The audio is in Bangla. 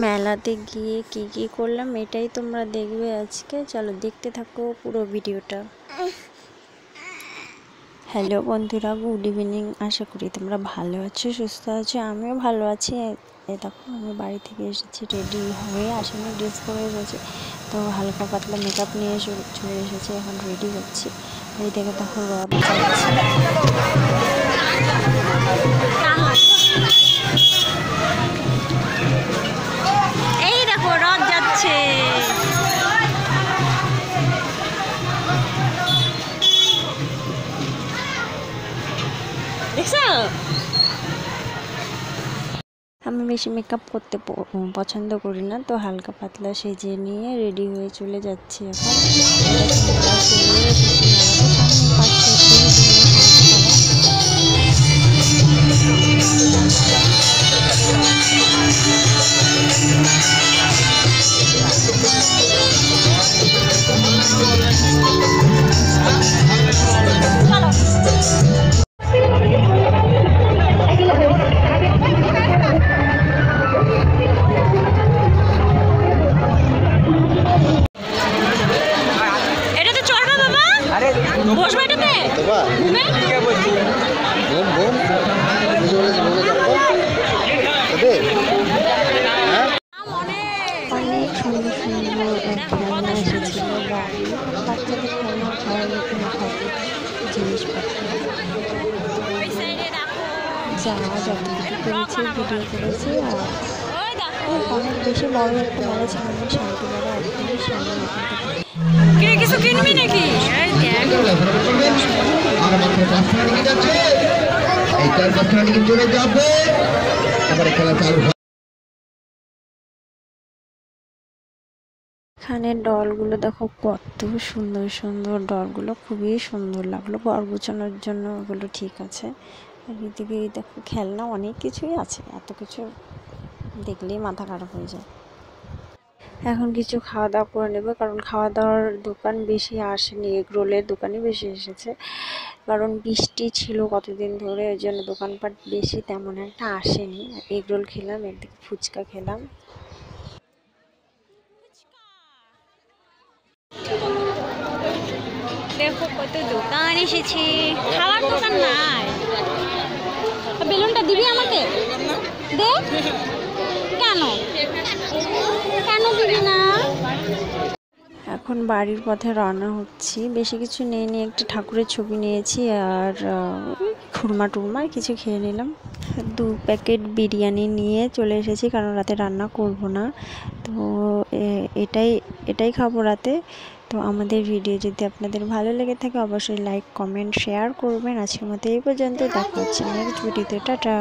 মেলাতে গিয়ে কি করলাম এটাই তোমরা দেখবে আজকে। চলো দেখতে থাকো পুরো ভিডিওটা। হ্যালো বন্ধুরা, গুড ইভিনিং। আশা করি তোমরা ভালো আছো, সুস্থ আছো। আমিও ভালো আছি। এই দেখো আমি বাড়ি থেকে এসেছি, রেডি হয়ে আসেনি, ড্রেস পরে এসেছি। তো হালকা পাতলা মেকআপ নিয়ে চলে এসেছি, এখন রেডি হচ্ছি। এই দেখে দেখো রথ যাচ্ছে। এই দেখো রথ যাচ্ছে। আমি বেশি মেকআপ করতে পছন্দ করি না, তো হালকা পাতলা সেজে নিয়ে রেডি হয়ে চলে যাচ্ছি। এখন মেলা চলে এসেছি, মেলাতে সামনে পাচ্ছে অনেক সুন্দর সুন্দর খেলনা এসেছিল, গাড়ি, বাচ্চাদের খেলনা, ঘরের থাকে জিনিসপত্র। যা যতটুকু করেছি ভিডিও করেছি। আর অনেক বেশি বড় একটা মেলা ছিল না, শান্তি মেলা একদমই সামনে। কিছু কিনবি নাকি? এখানে ডলগুলো দেখো, কত সুন্দর সুন্দর ডলগুলো, খুবই সুন্দর লাগলো। ঘর গোছানোর জন্য ওগুলো ঠিক আছে। আর এদিকে দেখো খেলনা অনেক কিছুই আছে, এত কিছু দেখলেই মাথা খারাপ হয়ে যায়। এখন কিছু খাওয়া দাওয়া করে নেবো, কারণ খাওয়া দাওয়ার দোকান বেশি আসেনি, এগ রোলের দোকানই বেশি এসেছে। কারণ বৃষ্টি ছিল কতদিন ধরে, ওই জন্য দোকানপাট বেশি তেমন একটা আসেনি। এগ রোল খেলাম, একদিকে ফুচকা খেলাম। দেখো কত দোকান এসেছে, খাওয়ার দোকান নাই। বেলুনটা দিবি আমাকে? দে। কেন কেন দিবি না? এখন বাড়ির পথে রওনা হচ্ছি। বেশি কিছু নিয়ে একটা ঠাকুরের ছবি নিয়েছি, আর খুরমা টুরমা কিছু খেয়ে নিলাম। 2 প্যাকেট বিরিয়ানি নিয়ে চলে এসেছি, কারণ রাতে রান্না করব না। তো এটাই খাবো রাতে। তো আমাদের ভিডিও যদি আপনাদের ভালো লেগে থাকে অবশ্যই লাইক, কমেন্ট, শেয়ার করবেন। আজকের মতো এই পর্যন্ত, দেখা হচ্ছে নেক্সট ভিডিওতে। টাটা।